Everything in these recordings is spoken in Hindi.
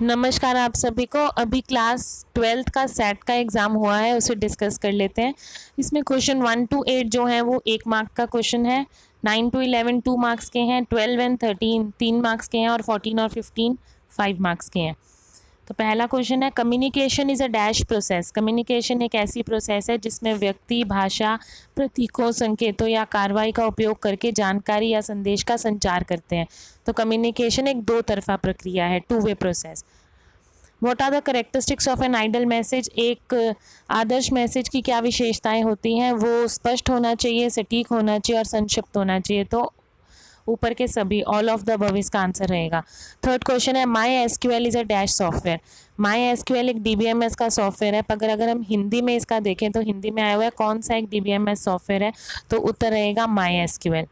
नमस्कार आप सभी को। अभी क्लास 12th का सेट का एग्ज़ाम हुआ है, उसे डिस्कस कर लेते हैं। इसमें क्वेश्चन 1 to 8 जो है वो 1 मार्क का क्वेश्चन है, 9 to 11 2 मार्क्स के हैं, 12 एंड 13 3 मार्क्स के हैं और 14 और 15 5 मार्क्स के हैं। तो पहला क्वेश्चन है, communication is a dash process. Communication एक ऐसी प्रोसेस है जिसमें व्यक्ति भाषा, प्रतीकों, संकेतों या कार्रवाई का उपयोग करके जानकारी या संदेश का संचार करते हैं। तो कम्युनिकेशन एक दो तरफा प्रक्रिया है, two way process. What are the characteristics of an ideal message. एक आदर्श मैसेज की क्या विशेषताएं होती हैं? वो स्पष्ट होना चाहिए, सटीक होना चाहिए और संक्षिप्त होना चाहिए। तो ऊपर के सभी, ऑल ऑफ द अबव इसका आंसर रहेगा। थर्ड क्वेश्चन है, my SQL is a dash software. My SQL एक डीबीएमएस का सॉफ्टवेयर है। अगर हम हिंदी में इसका देखें तो हिंदी में आया हुआ है कौन सा एक डीबीएमएस सॉफ्टवेयर है, तो उत्तर रहेगा माई एसक्यूएल।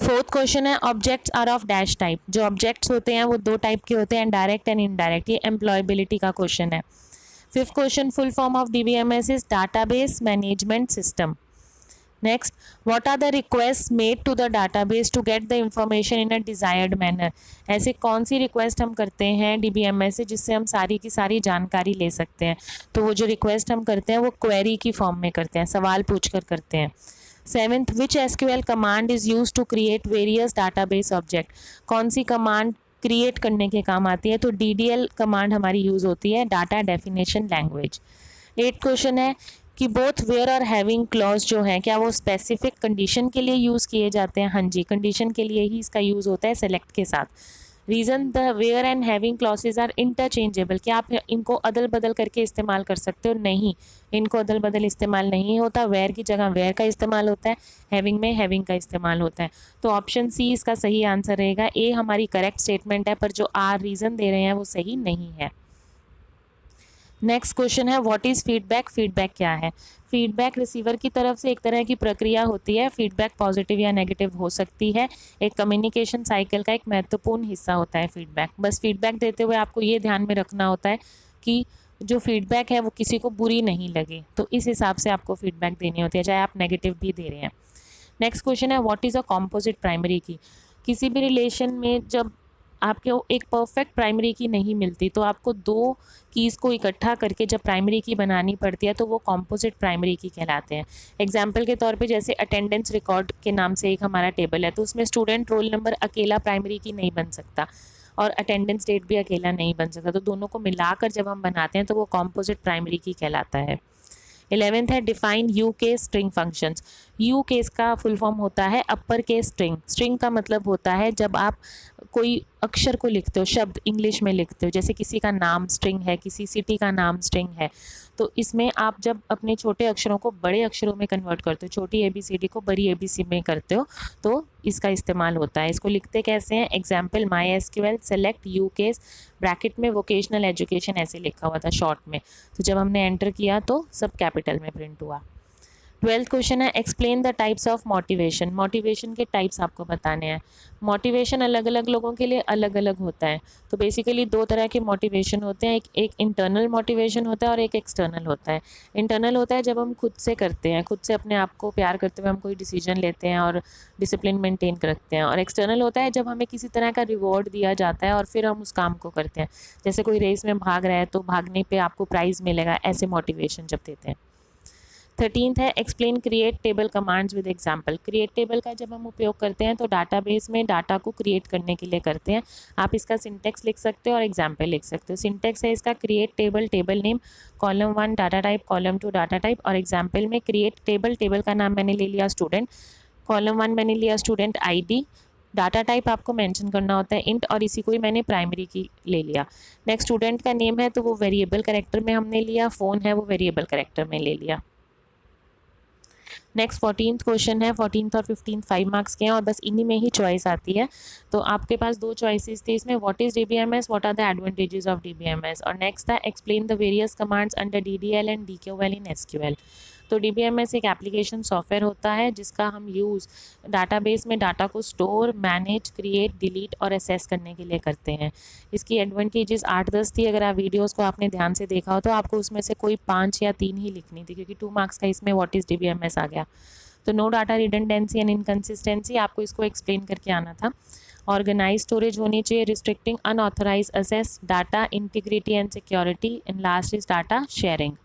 फोर्थ क्वेश्चन है, objects are of dash type. जो ऑब्जेक्ट्स होते हैं वो दो टाइप के होते हैं, डायरेक्ट एंड इनडायरेक्ट। ये एम्प्लॉयबिलिटी का क्वेश्चन है। Fifth question, full form of DBMS is database management system. Next, what are the request made to the database to get the information in a desired manner. ऐसे कौन सी रिक्वेस्ट हम करते हैं डीबीएमएस से जिससे हम सारी की सारी जानकारी ले सकते हैं? तो वो जो रिक्वेस्ट हम करते हैं वो क्वेरी की फॉर्म में करते हैं, सवाल पूछ कर करते हैं। Seventh, which SQL command is use to create various database object. कौन सी कमांड क्रिएट करने के काम आती है? तो डीडीएल कमांड हमारी यूज होती है, data definition language. Eight question है कि बोथ वेयर और हैविंग क्लॉज जो है क्या वो स्पेसिफिक कंडीशन के लिए यूज़ किए जाते हैं? हाँ जी, कंडीशन के लिए ही इसका यूज़ होता है सेलेक्ट के साथ। Reason, the where and having clauses are interchangeable. क्या आप इनको अदल बदल करके इस्तेमाल कर सकते हो? नहीं, इनको अदल बदल इस्तेमाल नहीं होता। वेयर की जगह वेयर का इस्तेमाल होता है, हैविंग में हैविंग का इस्तेमाल होता है। तो ऑप्शन सी इसका सही आंसर रहेगा। ए हमारी करेक्ट स्टेटमेंट है, पर जो आर रीज़न दे रहे हैं वो सही नहीं है। नेक्स्ट क्वेश्चन है, व्हाट इज़ फीडबैक। फीडबैक क्या है? फीडबैक रिसीवर की तरफ से एक तरह की प्रक्रिया होती है। फीडबैक पॉजिटिव या नेगेटिव हो सकती है। एक कम्युनिकेशन साइकिल का एक महत्वपूर्ण हिस्सा होता है फीडबैक। बस फीडबैक देते हुए आपको ये ध्यान में रखना होता है कि जो फीडबैक है वो किसी को बुरी नहीं लगे, तो इस हिसाब से आपको फीडबैक देनी होती है, चाहे आप नेगेटिव भी दे रहे हैं। नेक्स्ट क्वेश्चन है, what is a composite primary की। किसी भी रिलेशन में जब आपको एक परफेक्ट प्राइमरी की नहीं मिलती तो आपको दो कीज़ को इकट्ठा करके जब प्राइमरी की बनानी पड़ती है तो वो कॉम्पोजिट प्राइमरी की कहलाते हैं। एग्जाम्पल के तौर पे जैसे अटेंडेंस रिकॉर्ड के नाम से एक हमारा टेबल है, तो उसमें स्टूडेंट रोल नंबर अकेला प्राइमरी की नहीं बन सकता और अटेंडेंस डेट भी अकेला नहीं बन सकता, तो दोनों को मिलाकर जब हम बनाते हैं तो वो कॉम्पोजिट प्राइमरी की कहलाता है। 11th है, define you case string functions. You case का फुल फॉर्म होता है अपर केस स्ट्रिंग। स्ट्रिंग का मतलब होता है जब आप कोई अक्षर को लिखते हो, शब्द इंग्लिश में लिखते हो, जैसे किसी का नाम स्ट्रिंग है, किसी सिटी का नाम स्ट्रिंग है, तो इसमें आप जब अपने छोटे अक्षरों को बड़े अक्षरों में कन्वर्ट करते हो, छोटी ABCD को बड़ी ABC में करते हो, तो इसका इस्तेमाल होता है। इसको लिखते कैसे हैं? Example, my SQL select you case, bracket में वोकेशनल एजुकेशन ऐसे लिखा हुआ था शॉर्ट में, तो जब हमने एंटर किया तो सब कैपिटल में प्रिंट हुआ। 12th क्वेश्चन है, explain the types of motivation. Motivation के टाइप्स आपको बताने हैं। मोटिवेशन अलग अलग लोगों के लिए अलग अलग होता है। तो बेसिकली दो तरह के मोटिवेशन होते हैं, एक इंटरनल मोटिवेशन होता है और एक एक्सटर्नल होता है। इंटरनल होता है जब हम खुद से करते हैं, खुद से अपने आप को प्यार करते हुए हम कोई डिसीजन लेते हैं और डिसिप्लिन मेंटेन रखते हैं। और एक्सटर्नल होता है जब हमें किसी तरह का रिवॉर्ड दिया जाता है और फिर हम उस काम को करते हैं, जैसे कोई रेस में भाग रहा है तो भागने पर आपको प्राइज़ मिलेगा, ऐसे मोटिवेशन जब देते हैं। 13th है, explain create table commands with example. Create table का जब हम उपयोग करते हैं तो डाटाबेस में डाटा को क्रिएट करने के लिए करते हैं। आप इसका सिंटेक्स लिख सकते हो और एग्जाम्पल लिख सकते हो। सिंटेक्स है इसका, create table, table name, column 1 data type, column 2 data type, और एग्जाम्पल में क्रिएट टेबल, टेबल का नाम मैंने ले लिया स्टूडेंट, कॉलम 1 मैंने लिया स्टूडेंट ID, डाटा टाइप आपको मेंशन करना होता है इंट, और इसी को ही मैंने प्राइमरी की ले लिया। नेक्स्ट, स्टूडेंट का नेम है तो वो वेरिएबल कैरेक्टर में हमने लिया, फ़ोन है वो वेरिएबल कैरेक्टर में ले लिया। नेक्स्ट 14th क्वेश्चन है, 14th और 15th 5 मार्क्स के हैं और बस इन्हीं में ही चॉइस आती है। तो आपके पास दो चॉइसेस थी इसमें, what is DBMS, what are the advantages of DBMS, और नेक्स्ट था explain the various commands under DDL and DQL in SQL। तो DBMS एक एप्लीकेशन सॉफ्टवेयर होता है जिसका हम यूज़ डाटाबेस में डाटा को स्टोर, मैनेज, क्रिएट, डिलीट और एसेस करने के लिए करते हैं। इसकी एडवांटेजेस 8-10 थी। अगर आप वीडियोस को आपने ध्यान से देखा हो तो आपको उसमें से कोई 5 या 3 ही लिखनी थी, क्योंकि 2 मार्क्स का इसमें व्हाट इज़ DBMS आ गया। तो no data redundancy and inconsistency, आपको इसको एक्सप्लेन करके आना था। ऑर्गेनाइज स्टोरेज होनी चाहिए, restricting unauthorise access, data integrity and security, and last is data sharing.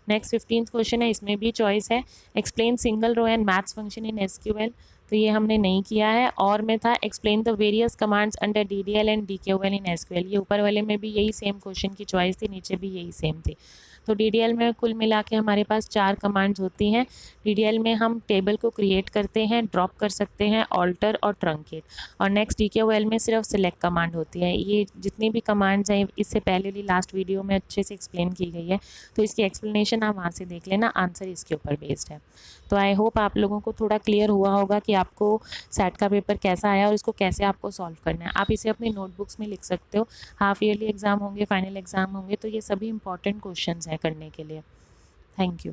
Next 15th question है, इसमें भी चॉइस है। Explain single row and maths function in SQL, तो ये हमने नहीं किया है। और में था explain the various commands under DDL and DQL in SQL, ये ऊपर वाले में भी यही सेम क्वेश्चन की चॉइस थी, नीचे भी यही सेम थी। तो डीडीएल में कुल मिला के हमारे पास 4 कमांड्स होती हैं। डीडीएल में हम टेबल को क्रिएट करते हैं, ड्रॉप कर सकते हैं, ऑल्टर और ट्रंकेट। और नेक्स्ट डीक्यूएल में सिर्फ सिलेक्ट कमांड होती है। ये जितनी भी कमांड्स हैं इससे पहले भी लास्ट वीडियो में अच्छे से एक्सप्लेन की गई है, तो इसकी एक्सप्लेनेशन आप वहाँ से देख लेना, आंसर इसके ऊपर बेस्ड है। तो आई होप आप लोगों को थोड़ा क्लियर हुआ होगा कि आपको सेट का पेपर कैसा आया और इसको कैसे आपको सॉल्व करना है। आप इसे अपनी नोटबुक्स में लिख सकते हो। हाफ ईयरली एग्ज़ाम होंगे, फाइनल एग्ज़ाम होंगे, तो ये सभी इंपॉर्टेंट क्वेश्चंस हैं करने के लिए। Thank you.